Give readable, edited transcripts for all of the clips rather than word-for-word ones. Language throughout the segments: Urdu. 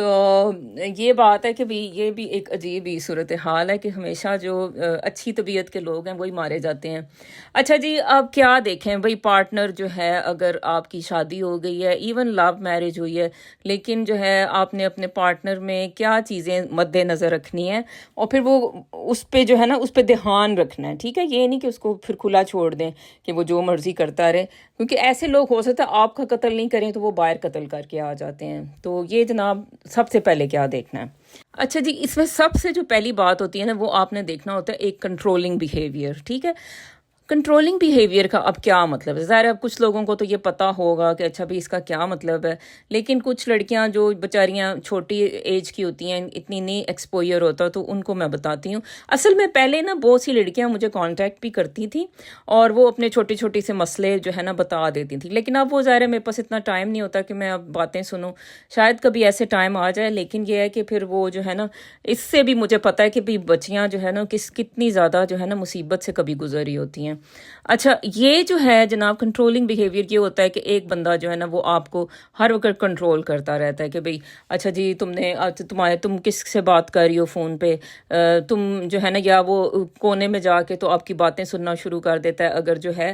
تو یہ بات ہے کہ بھی یہ بھی ایک عجیب ہی صورتحال ہے کہ ہمیشہ جو اچھی طبیعت کے لوگ ہیں وہی مارے جاتے ہیں۔ اچھا جی، اب کیا دیکھیں بھئی، پارٹنر جو ہے، اگر آپ کی شادی ہو گئی ہے، ایون لو میرج ہوئی ہے، لیکن جو ہے آپ نے اپنے پارٹنر میں کیا چیزیں مد نظر رکھنی ہے، اور پھر وہ اس پہ جو ہے نا اس پہ دھیان رکھنا ہے، ٹھیک ہے؟ یہ نہیں کہ اس کو پھر کھلا چھوڑ دیں کہ وہ جو مرضی کرتا رہے، کیونکہ ایسے لوگ ہو سکتا ہے آپ کا قتل نہیں کریں تو وہ باہر قتل کر کے آ جاتے ہیں۔ تو یہ جناب سب سے پہلے کیا دیکھنا ہے؟ اچھا جی، اس میں سب سے جو پہلی بات ہوتی ہے نا، وہ آپ نے دیکھنا ہوتا ہے ایک کنٹرولنگ بیہیویئر، ٹھیک ہے؟ کنٹرولنگ بیہیویئر کا اب کیا مطلب ہے؟ ظاہر ہے اب کچھ لوگوں کو تو یہ پتہ ہوگا کہ اچھا بھی اس کا کیا مطلب ہے، لیکن کچھ لڑکیاں جو بیچاریاں چھوٹی ایج کی ہوتی ہیں، اتنی نہیں ایکسپوئر ہوتا، تو ان کو میں بتاتی ہوں۔ اصل میں پہلے نا بہت سی لڑکیاں مجھے کانٹیکٹ بھی کرتی تھیں اور وہ اپنے چھوٹے چھوٹے سے مسئلے جو ہے نا بتا دیتی تھیں، لیکن اب وہ ظاہر ہے میرے پاس اتنا ٹائم نہیں ہوتا کہ میں اب باتیں سنوں، شاید کبھی ایسے ٹائم آ جائے، لیکن یہ ہے کہ پھر وہ جو ہے نا، اس سے بھی مجھے پتہ ہے کہ بھی بچیاں جو ہے نا کتنی زیادہ جو ہے نا مصیبت سے کبھی گزری ہوتی ہیں۔ اچھا، یہ جو ہے جناب کنٹرولنگ بیہیویئر یہ ہوتا ہے کہ ایک بندہ جو ہے نا وہ آپ کو ہر وقت کنٹرول کرتا رہتا ہے کہ بھئی اچھا جی تم کس سے بات کر رہی ہو فون پہ، تم جو ہے نا، یا وہ کونے میں جا کے تو آپ کی باتیں سننا شروع کر دیتا ہے۔ اگر جو ہے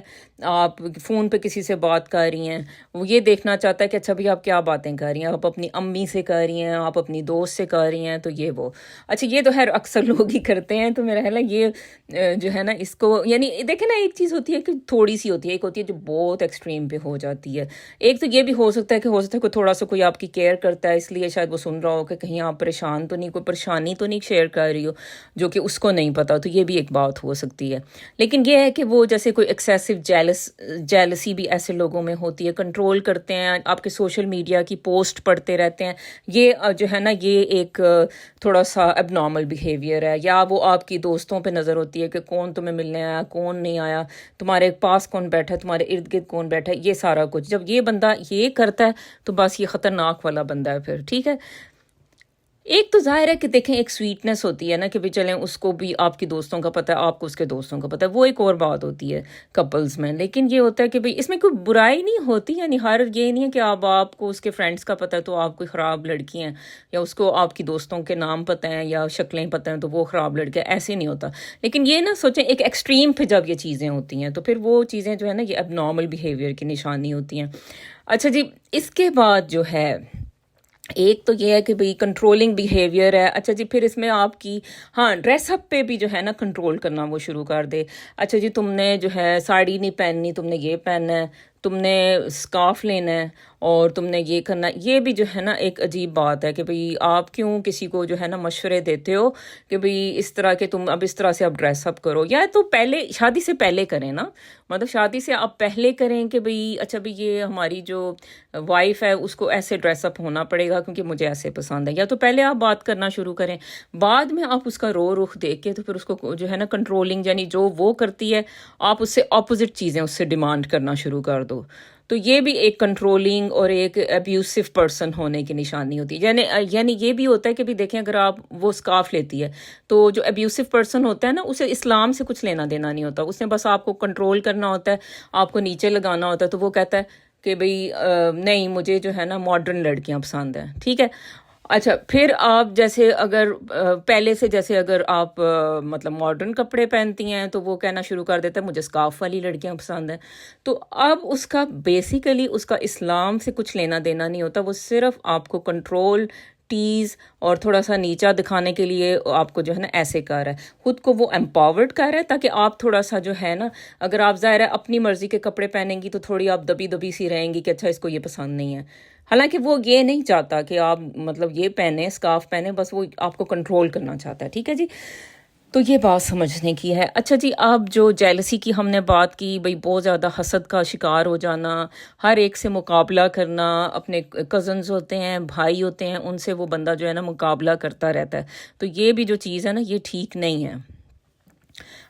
آپ فون پہ کسی سے بات کر رہی ہیں، وہ یہ دیکھنا چاہتا ہے کہ اچھا بھئی آپ کیا باتیں کر رہی ہیں، آپ اپنی امی سے کر رہی ہیں، آپ اپنی دوست سے کر رہی ہیں، تو یہ وہ اچھا یہ تو خیر اکثر لوگ ہی کرتے ہیں۔ تو میرا خیال ہے یہ جو ہے نا اس کو، یعنی دیکھیں نا، ایک چیز ہوتی ہے کہ تھوڑی سی ہوتی ہے، ایک ہوتی ہے جو بہت ایکسٹریم پہ ہو جاتی ہے۔ ایک تو یہ بھی ہو سکتا ہے کہ کوئی تھوڑا سا کوئی آپ کی کیئر کرتا ہے، اس لیے شاید وہ سن رہا ہو کہ کہیں آپ پریشان تو نہیں، کوئی پریشانی تو نہیں شیئر کر رہی ہو جو کہ اس کو نہیں پتا، تو یہ بھی ایک بات ہو سکتی ہے۔ لیکن یہ ہے کہ وہ جیسے کوئی ایکسیسو جیلسی بھی ایسے لوگوں میں ہوتی ہے، کنٹرول کرتے ہیں، آپ کے سوشل میڈیا کی پوسٹ پڑھتے رہتے ہیں، یہ جو ہے نا یہ ایک تھوڑا سا اب نارمل بیہیویئر ہے۔ یا وہ آپ کی دوستوں پہ نظر ہوتی ہے کہ کون تمہیں ملنے آیا، کون نہیں آیا، تمہارے پاس کون بیٹھا ہے، تمہارے ارد گرد کون بیٹھا ہے، یہ سارا کچھ جب یہ بندہ یہ کرتا ہے تو بس یہ خطرناک والا بندہ ہے پھر، ٹھیک ہے؟ ایک تو ظاہر ہے کہ دیکھیں ایک سویٹنس ہوتی ہے نا کہ بھی چلیں اس کو بھی آپ کی دوستوں کا پتہ ہے، آپ کو اس کے دوستوں کا پتہ ہے، وہ ایک اور بات ہوتی ہے کپلز میں۔ لیکن یہ ہوتا ہے کہ بھئی اس میں کوئی برائی نہیں ہوتی، یعنی یہ نہیں ہے کہ آپ کو اس کے فرینڈس کا پتہ ہے تو آپ کوئی خراب لڑکی ہیں، یا اس کو آپ کی دوستوں کے نام پتہ ہیں یا شکلیں پتہ ہیں تو وہ خراب لڑکے، ایسے نہیں ہوتا۔ لیکن یہ نہ سوچیں ایک ایکسٹریم پہ جب یہ چیزیں ہوتی ہیں تو پھر وہ چیزیں جو ہے نا یہ اب نارمل بیہیویئر کی نشانی ہوتی ہیں۔ اچھا جی، اس کے بعد جو ہے ایک تو یہ ہے کہ بھئی کنٹرولنگ بیہیویئر ہے۔ اچھا جی، پھر اس میں آپ کی ڈریس اپ پہ بھی جو ہے نا کنٹرول کرنا وہ شروع کر دے۔ اچھا جی، تم نے جو ہے ساڑی نہیں پہننی، تم نے یہ پہننا ہے، تم نے اسکارف لینا ہے، اور تم نے یہ کرنا۔ یہ بھی جو ہے نا ایک عجیب بات ہے کہ بھئی آپ کیوں کسی کو جو ہے نا مشورے دیتے ہو کہ بھئی اس طرح کہ تم اب اس طرح سے اب ڈریس اپ کرو، یا تو پہلے شادی سے پہلے کریں نا، مطلب شادی سے آپ پہلے کریں کہ بھئی اچھا بھئی یہ ہماری جو وائف ہے اس کو ایسے ڈریس اپ ہونا پڑے گا کیونکہ مجھے ایسے پسند ہے، یا تو پہلے آپ بات کرنا شروع کریں، بعد میں آپ اس کا رخ دیکھ کے تو پھر اس کو جو ہے نا کنٹرولنگ، یعنی جو وہ کرتی ہے آپ اس سے اپوزٹ چیزیں اس سے ڈیمانڈ کرنا شروع کر دو۔ تو یہ بھی ایک کنٹرولنگ اور ایک ابیوسو پرسن ہونے کی نشانی ہوتی ہے۔ یعنی یہ بھی ہوتا ہے کہ بھی دیکھیں اگر آپ وہ اسکارف لیتی ہے تو جو ابیوسو پرسن ہوتا ہے نا اسے اسلام سے کچھ لینا دینا نہیں ہوتا، اس نے بس آپ کو کنٹرول کرنا ہوتا ہے، آپ کو نیچے لگانا ہوتا ہے، تو وہ کہتا ہے کہ بھئی نہیں مجھے جو ہے نا ماڈرن لڑکیاں پسند ہیں، ٹھیک ہے؟ اچھا، پھر آپ جیسے اگر پہلے سے جیسے اگر آپ مطلب ماڈرن کپڑے پہنتی ہیں تو وہ کہنا شروع کر دیتا ہے مجھے اسکارف والی لڑکیاں پسند ہیں۔ تو اب اس کا بیسیکلی اس کا اسلام سے کچھ لینا دینا نہیں ہوتا، وہ صرف آپ کو کنٹرول، ٹیز اور تھوڑا سا نیچا دکھانے کے لیے آپ کو جو ہے نا ایسے کر رہا ہے، خود کو وہ امپاورڈ کر رہا ہے تاکہ آپ تھوڑا سا جو ہے نا، اگر آپ ظاہر ہے اپنی مرضی کے کپڑے پہنیں گی تو تھوڑی آپ دبی دبی سی رہیں گی کہ اچھا اس کو یہ پسند نہیں ہے، حالانکہ وہ یہ نہیں چاہتا کہ آپ مطلب یہ پہنیں، اسکارف پہنیں، بس وہ آپ کو کنٹرول کرنا چاہتا ہے، ٹھیک ہے جی؟ تو یہ بات سمجھنے کی ہے۔ اچھا جی، اب جو جیلسی کی ہم نے بات کی، بھئی بہت زیادہ حسد کا شکار ہو جانا، ہر ایک سے مقابلہ کرنا، اپنے کزنز ہوتے ہیں، بھائی ہوتے ہیں، ان سے وہ بندہ جو ہے نا مقابلہ کرتا رہتا ہے، تو یہ بھی جو چیز ہے نا یہ ٹھیک نہیں ہے۔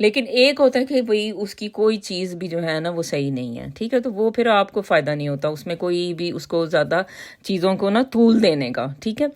لیکن ایک ہوتا ہے کہ بھئی اس کی کوئی چیز بھی جو ہے نا وہ صحیح نہیں ہے، ٹھیک ہے، تو وہ پھر آپ کو فائدہ نہیں ہوتا اس میں کوئی بھی اس کو زیادہ چیزوں کو نا طول دینے کا، ٹھیک ہے۔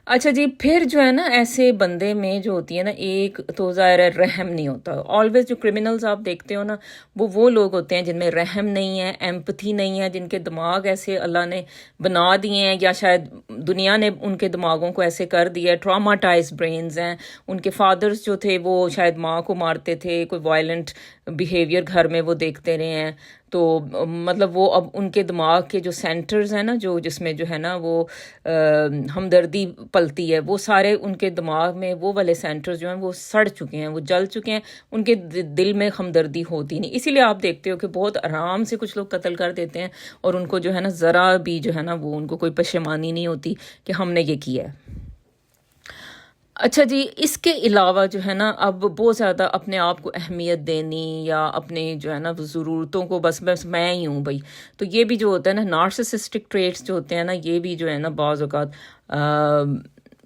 اچھا جی، پھر جو ہے نا ایسے بندے میں جو ہوتی ہے نا، ایک تو ظاہر ہے رحم نہیں ہوتا، آلویز جو کرمنلز آپ دیکھتے ہو نا، وہ لوگ ہوتے ہیں جن میں رحم نہیں ہے، ایمپتھی نہیں ہے، جن کے دماغ ایسے اللہ نے بنا دیے ہیں، یا شاید دنیا نے ان کے دماغوں کو ایسے کر دیا ہے، ٹراماٹائز برینز ہیں۔ ان کے فادرز جو تھے وہ شاید ماں کو مارتے تھے، کوئی وائلنٹ بیہیویئر گھر میں وہ دیکھتے رہے ہیں، تو مطلب وہ اب ان کے دماغ کے جو سینٹرز ہیں نا، جو جس میں جو ہے نا وہ ہمدردی پلتی ہے، وہ سارے ان کے دماغ میں وہ والے سینٹرز جو ہیں وہ سڑ چکے ہیں، وہ جل چکے ہیں، ان کے دل میں ہمدردی ہوتی نہیں۔ اسی لیے آپ دیکھتے ہو کہ بہت آرام سے کچھ لوگ قتل کر دیتے ہیں، اور ان کو جو ہے نا ذرا بھی جو ہے نا وہ ان کو کوئی پشیمانی نہیں ہوتی کہ ہم نے یہ کیا ہے۔ اچھا جی، اس کے علاوہ جو ہے نا اب بہت زیادہ اپنے آپ کو اہمیت دینی، یا اپنے جو ہے نا ضرورتوں کو بس میں ہی ہوں بھائی، تو یہ بھی جو ہوتا ہے نا نارسسسٹک ٹریٹس جو ہوتے ہیں نا، یہ بھی جو ہے نا بعض اوقات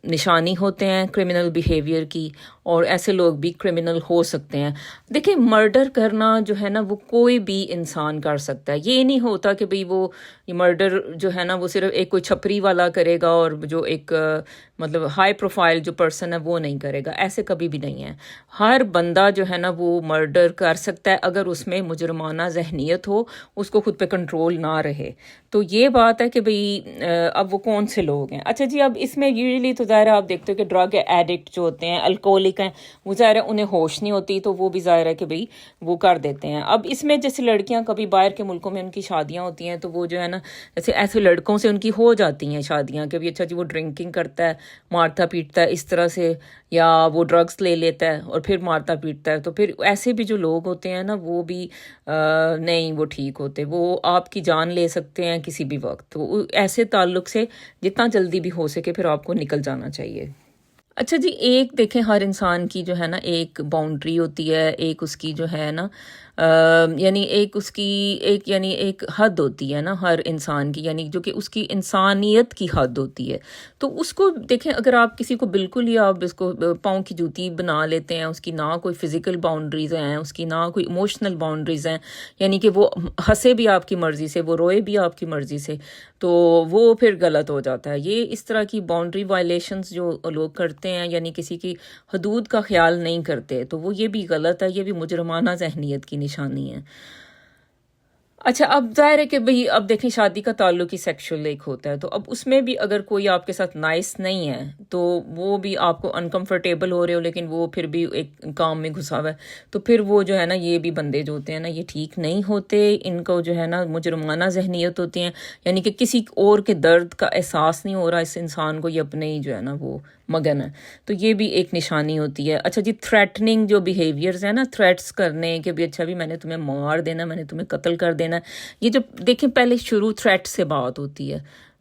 نشانی ہوتے ہیں کرمنل بیہیویئر کی، اور ایسے لوگ بھی کرمنل ہو سکتے ہیں۔ دیکھیں، مرڈر کرنا جو ہے نا وہ کوئی بھی انسان کر سکتا ہے، یہ نہیں ہوتا کہ بھئی وہ یہ مرڈر جو ہے نا وہ صرف ایک کوئی چھپری والا کرے گا، اور جو ایک مطلب ہائی پروفائل جو پرسن ہے وہ نہیں کرے گا، ایسے کبھی بھی نہیں ہے۔ ہر بندہ جو ہے نا وہ مرڈر کر سکتا ہے اگر اس میں مجرمانہ ذہنیت ہو، اس کو خود پہ کنٹرول نہ رہے۔ تو یہ بات ہے کہ بھئی اب وہ کون سے لوگ ہیں۔ اچھا جی، اب اس میں یوزلی تو ظاہر ہے آپ دیکھتے ہو کہ ڈرگ ایڈکٹ جو ہوتے ہیں، الکوہلک ہیں، وہ ظاہر ہے انہیں ہوش نہیں ہوتی، تو وہ بھی ظاہر ہے کہ بھئی وہ کر دیتے ہیں۔ اب اس میں جیسے لڑکیاں کبھی باہر کے ملکوں میں ان کی شادیاں ہوتی ہیں، تو وہ جو ہے نا جیسے ایسے لڑکوں سے ان کی ہو جاتی ہیں شادیاں کہ بھی اچھا جی وہ ڈرنکنگ کرتا ہے، مارتا پیٹتا ہے اس طرح سے، یا وہ ڈرگس لے لیتا ہے اور پھر مارتا پیٹتا ہے، تو پھر ایسے بھی جو لوگ ہوتے ہیں نا وہ بھی نہیں وہ ٹھیک ہوتے، وہ آپ کی جان لے سکتے ہیں کسی بھی وقت۔ تو ایسے تعلق سے جتنا جلدی بھی ہو سکے پھر آپ کو نکل جانا چاہیے۔ اچھا جی، ایک دیکھیں ہر انسان کی جو ہے نا ایک باؤنڈری ہوتی ہے، ایک اس کی جو ہے نا یعنی ایک اس کی ایک یعنی ایک حد ہوتی ہے نا ہر انسان کی، یعنی جو کہ اس کی انسانیت کی حد ہوتی ہے۔ تو اس کو دیکھیں، اگر آپ کسی کو بالکل ہی آپ اس کو پاؤں کی جوتی بنا لیتے ہیں، اس کی نہ کوئی فزیکل باؤنڈریز ہیں، اس کی نہ کوئی ایموشنل باؤنڈریز ہیں، یعنی کہ وہ ہنسے بھی آپ کی مرضی سے، وہ روئے بھی آپ کی مرضی سے، تو وہ پھر غلط ہو جاتا ہے۔ یہ اس طرح کی باؤنڈری وائلیشنز جو لوگ کرتے ہیں، یعنی کسی کی حدود کا خیال نہیں کرتے، تو وہ یہ بھی غلط ہے، یہ بھی مجرمانہ ذہنیت کی نشانی ہے۔ اچھا، اب ظاہر ہے کہ بھئی اب دیکھیں شادی کا تعلق ہی سیکشول ایک ہوتا ہے، تو اب اس میں بھی اگر کوئی آپ کے ساتھ نائس نہیں ہے، تو وہ بھی آپ کو انکمفرٹیبل ہو رہے ہو، لیکن وہ پھر بھی ایک کام میں گھسا ہوا ہے، تو پھر وہ جو ہے نا یہ بھی بندے جو ہوتے ہیں نا یہ ٹھیک نہیں ہوتے، ان کو جو ہے نا مجرمانہ ذہنیت ہوتی ہیں، یعنی کہ کسی اور کے درد کا احساس نہیں ہو رہا اس انسان کو، یہ اپنے ہی جو ہے نا وہ مگن ہے، تو یہ بھی ایک نشانی ہوتی ہے۔ اچھا جی، تھریٹننگ جو بیہیویئرز ہیں نا، تھریٹس کرنے کہ بھی اچھا بھی میں نے تمہیں مار دینا، میں نے تمہیں قتل کر دینا، یہ جو دیکھیں پہلے شروع تھریٹ سے بات ہوتی ہے،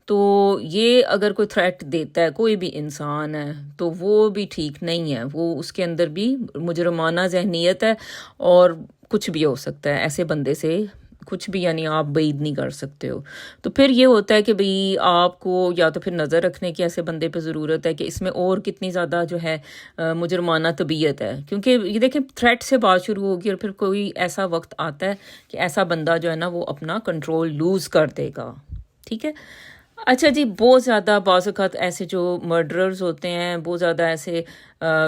تو یہ اگر کوئی تھریٹ دیتا ہے کوئی بھی انسان ہے تو وہ بھی ٹھیک نہیں ہے، وہ اس کے اندر بھی مجرمانہ ذہنیت ہے، اور کچھ بھی ہو سکتا ہے ایسے بندے سے، کچھ بھی، یعنی آپ بعید نہیں کر سکتے ہو۔ تو پھر یہ ہوتا ہے کہ بھئی آپ کو یا تو پھر نظر رکھنے کی ایسے بندے پہ ضرورت ہے کہ اس میں اور کتنی زیادہ جو ہے مجرمانہ طبیعت ہے، کیونکہ یہ دیکھیں تھریٹ سے بات شروع ہوگی اور پھر کوئی ایسا وقت آتا ہے کہ ایسا بندہ جو ہے نا وہ اپنا کنٹرول لوز کر دے گا، ٹھیک ہے۔ اچھا جی، بہت زیادہ بعض اوقات ایسے جو مرڈررز ہوتے ہیں بہت زیادہ ایسے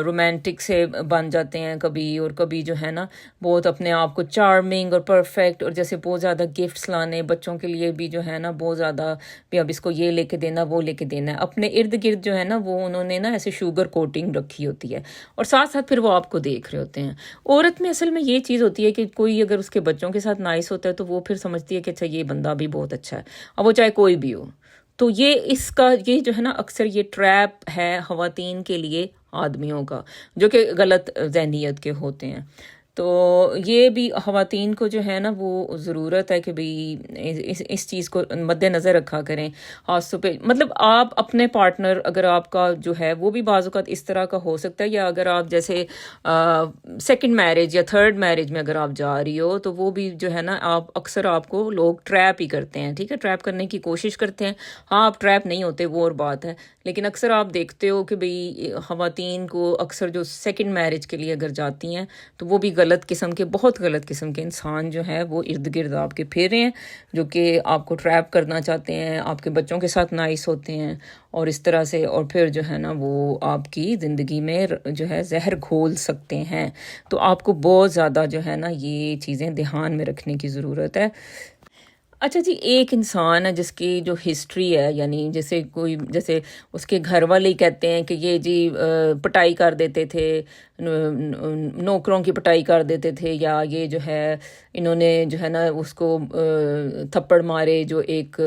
رومانٹک سے بن جاتے ہیں کبھی، اور کبھی جو ہے نا بہت اپنے آپ کو چارمنگ اور پرفیکٹ، اور جیسے بہت زیادہ گفٹس لانے بچوں کے لیے بھی جو ہے نا بہت زیادہ، بھی اب اس کو یہ لے کے دینا وہ لے کے دینا ہے، اپنے ارد گرد جو ہے نا وہ انہوں نے نا ایسے شوگر کوٹنگ رکھی ہوتی ہے، اور ساتھ ساتھ پھر وہ آپ کو دیکھ رہے ہوتے ہیں۔ عورت میں اصل میں یہ چیز ہوتی ہے کہ کوئی اگر اس کے بچوں کے ساتھ نائس ہوتا ہے تو وہ پھر سمجھتی ہے کہ اچھا یہ بندہ بھی بہت اچھا ہے، اب وہ چاہے کوئی بھی ہو۔ تو یہ اس کا یہ جو ہے نا اکثر یہ ٹریپ ہے خواتین کے لیے آدمیوں کا، جو کہ غلط ذہنیت کے ہوتے ہیں۔ تو یہ بھی خواتین کو جو ہے نا وہ ضرورت ہے کہ بھئی اس چیز کو مد نظر رکھا کریں، خاص طور پہ مطلب آپ اپنے پارٹنر اگر آپ کا جو ہے وہ بھی بعض اوقات اس طرح کا ہو سکتا ہے، یا اگر آپ جیسے سیکنڈ میرج یا تھرڈ میرج میں اگر آپ جا رہی ہو تو وہ بھی جو ہے نا آپ اکثر آپ کو لوگ ٹریپ ہی کرتے ہیں، ٹھیک ہے، ٹریپ کرنے کی کوشش کرتے ہیں، ہاں آپ ٹریپ نہیں ہوتے وہ اور بات ہے، لیکن اکثر آپ دیکھتے ہو کہ بھئی خواتین کو اکثر جو سیکنڈ میرج کے لیے اگر جاتی ہیں تو وہ بھی غلط غلط قسم کے، بہت غلط قسم کے انسان جو ہے وہ ارد گرد آپ کے پھیر رہے ہیں، جو کہ آپ کو ٹریپ کرنا چاہتے ہیں، آپ کے بچوں کے ساتھ نائس ہوتے ہیں اور اس طرح سے، اور پھر جو ہے نا وہ آپ کی زندگی میں جو ہے زہر گھول سکتے ہیں. تو آپ کو بہت زیادہ جو ہے نا یہ چیزیں دھیان میں رکھنے کی ضرورت ہے. اچھا جی، ایک انسان ہے جس کی جو ہسٹری ہے، یعنی جیسے اس کے گھر والے ہی کہتے ہیں کہ یہ جی پٹائی کر دیتے تھے، نوکروں کی پٹائی کر دیتے تھے، یا یہ جو ہے انہوں نے جو ہے نا اس کو تھپڑ مارے، جو ایک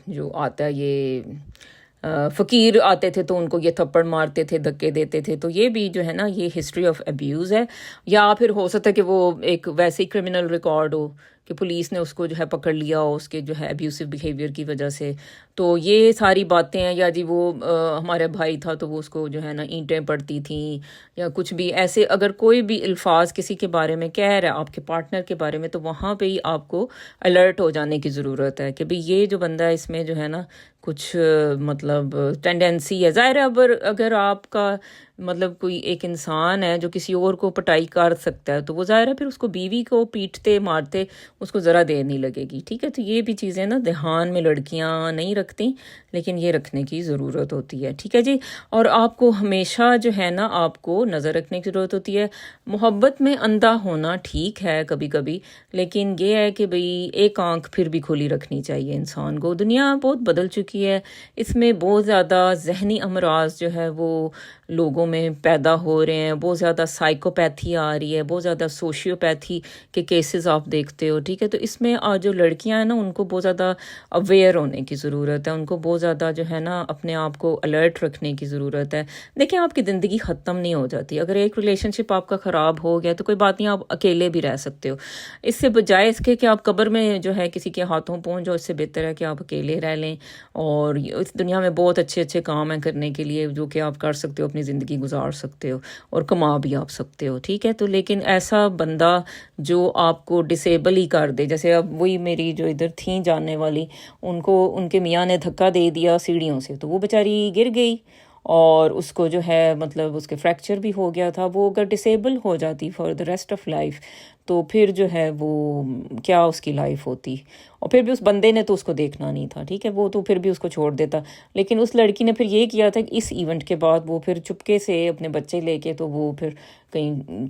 جو آتا ہے یہ فقیر آتے تھے تو ان کو یہ تھپڑ مارتے تھے، دھکے دیتے تھے. تو یہ بھی جو ہے نا یہ ہسٹری آف ابیوز ہے. یا پھر ہو سکتا ہے کہ وہ ایک ویسے ہی کرمنل ریکارڈ ہو کہ پولیس نے اس کو جو ہے پکڑ لیا ہو اس کے جو ہے ابیوسو بیہیویئر کی وجہ سے. تو یہ ساری باتیں ہیں. یا جی وہ ہمارا بھائی تھا تو وہ اس کو جو ہے نا اینٹیں پڑتی تھیں، یا کچھ بھی ایسے اگر کوئی بھی الفاظ کسی کے بارے میں کہہ رہا ہے، آپ کے پارٹنر کے بارے میں، تو وہاں پہ ہی آپ کو الرٹ ہو جانے کی ضرورت ہے کہ بھئی یہ جو بندہ ہے اس میں جو ہے نا کچھ مطلب ٹینڈنسی ہے. ظاہر ہے اگر آپ کا مطلب کوئی ایک انسان ہے جو کسی اور کو پٹائی کر سکتا ہے، تو وہ ظاہر ہے پھر اس کو بیوی کو پیٹتے مارتے اس کو ذرا دیر نہیں لگے گی. ٹھیک ہے، تو یہ بھی چیزیں نا دھیان میں لڑکیاں نہیں رکھتی، لیکن یہ رکھنے کی ضرورت ہوتی ہے. ٹھیک ہے جی. اور آپ کو ہمیشہ جو ہے نا آپ کو نظر رکھنے کی ضرورت ہوتی ہے. محبت میں اندھا ہونا ٹھیک ہے کبھی کبھی، لیکن یہ ہے کہ بھئی ایک آنکھ پھر بھی کھلی رکھنی چاہیے انسان کو. دنیا بہت بدل چکی ہے، اس میں بہت زیادہ ذہنی امراض جو ہے وہ لوگوں میں پیدا ہو رہے ہیں، بہت زیادہ سائیکوپیتھی آ رہی ہے، بہت زیادہ سوشیوپیتھی کے کیسز آپ دیکھتے ہو. ٹھیک ہے، تو اس میں جو لڑکیاں ہیں نا ان کو بہت زیادہ اویئر ہونے کی ضرورت ہے، ان کو بہت زیادہ جو ہے نا اپنے آپ کو الرٹ رکھنے کی ضرورت ہے. دیکھیں آپ کی زندگی ختم نہیں ہو جاتی. اگر ایک ریلیشن شپ آپ کا خراب ہو گیا تو کوئی بات نہیں، آپ اکیلے بھی رہ سکتے ہو. اس سے بجائے اس کے کہ آپ قبر میں جو ہے کسی کے ہاتھوں پہنچ جاؤ، اس سے بہتر ہے کہ آپ اکیلے رہ لیں. اور اس دنیا میں بہت اچھے اچھے کام ہیں کرنے کے لیے جو کہ آپ کر سکتے ہو، اپنی زندگی گزار سکتے ہو اور کما بھی آپ سکتے ہو. ٹھیک ہے، تو لیکن ایسا بندہ جو آپ کو ڈسیبل ہی کر دے، جیسے اب وہی میری جو ادھر تھیں جاننے والی، ان کو ان کے میاں نے دھکا دے دیا سیڑھیوں سے، تو وہ بیچاری گر گئی اور اس کو جو ہے مطلب اس کے فریکچر بھی ہو گیا تھا. وہ اگر ڈسیبل ہو جاتی for the rest of life تو پھر جو ہے وہ کیا اس کی لائف ہوتی. اور پھر بھی اس بندے نے تو اس کو دیکھنا نہیں تھا. ٹھیک ہے، وہ تو پھر بھی اس کو چھوڑ دیتا. لیکن اس لڑکی نے پھر یہ کیا تھا کہ اس ایونٹ کے بعد وہ پھر چپکے سے اپنے بچے لے کے تو وہ پھر کہیں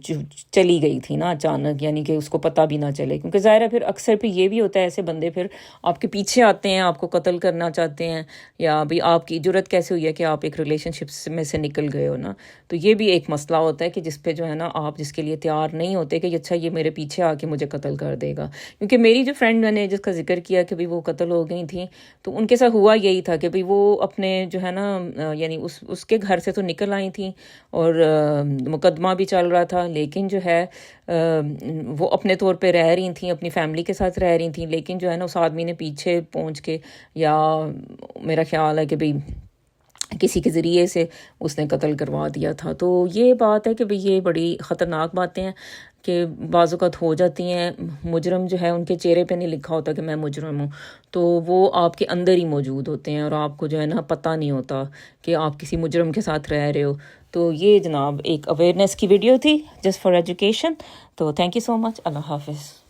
چلی گئی تھی نا اچانک، یعنی کہ اس کو پتہ بھی نہ چلے. کیونکہ ظاہر ہے پھر اکثر پھر یہ بھی ہوتا ہے ایسے بندے پھر آپ کے پیچھے آتے ہیں، آپ کو قتل کرنا چاہتے ہیں، یا بھی آپ کی جرت کیسے ہوئی ہے کہ آپ ایک ریلیشن شپ میں سے نکل گئے ہو نا. تو یہ بھی ایک مسئلہ ہوتا ہے کہ جس پہ جو ہے نا آپ جس کے لیے تیار نہیں ہوتے کہ اچھا یہ میرے پیچھے آ کے مجھے قتل کر دے گا. کیونکہ میری جو فرینڈ میں نے جس کا ذکر کیا کہ بھی وہ قتل ہو گئی تھیں، تو ان کے ساتھ ہوا یہی تھا کہ بھی وہ اپنے جو ہے نا یعنی اس کے گھر سے تو نکل آئی تھیں اور مقدمہ بھی چل رہا تھا، لیکن جو ہے وہ اپنے طور پہ رہ رہی تھیں، اپنی فیملی کے ساتھ رہ رہی تھیں. لیکن جو ہے نا اس آدمی نے پیچھے پہنچ کے، یا میرا خیال ہے کہ بھی کسی کے ذریعے سے اس نے قتل کروا دیا تھا. تو یہ بات ہے کہ بھئی یہ بڑی خطرناک باتیں ہیں کہ بعض اوقات ہو جاتی ہیں. مجرم جو ہے ان کے چہرے پہ نہیں لکھا ہوتا کہ میں مجرم ہوں، تو وہ آپ کے اندر ہی موجود ہوتے ہیں اور آپ کو جو ہے نا پتہ نہیں ہوتا کہ آپ کسی مجرم کے ساتھ رہ رہے ہو. تو یہ جناب ایک اویئرنیس کی ویڈیو تھی جسٹ فار ایجوکیشن. تو تھینک یو سو مچ. اللہ حافظ.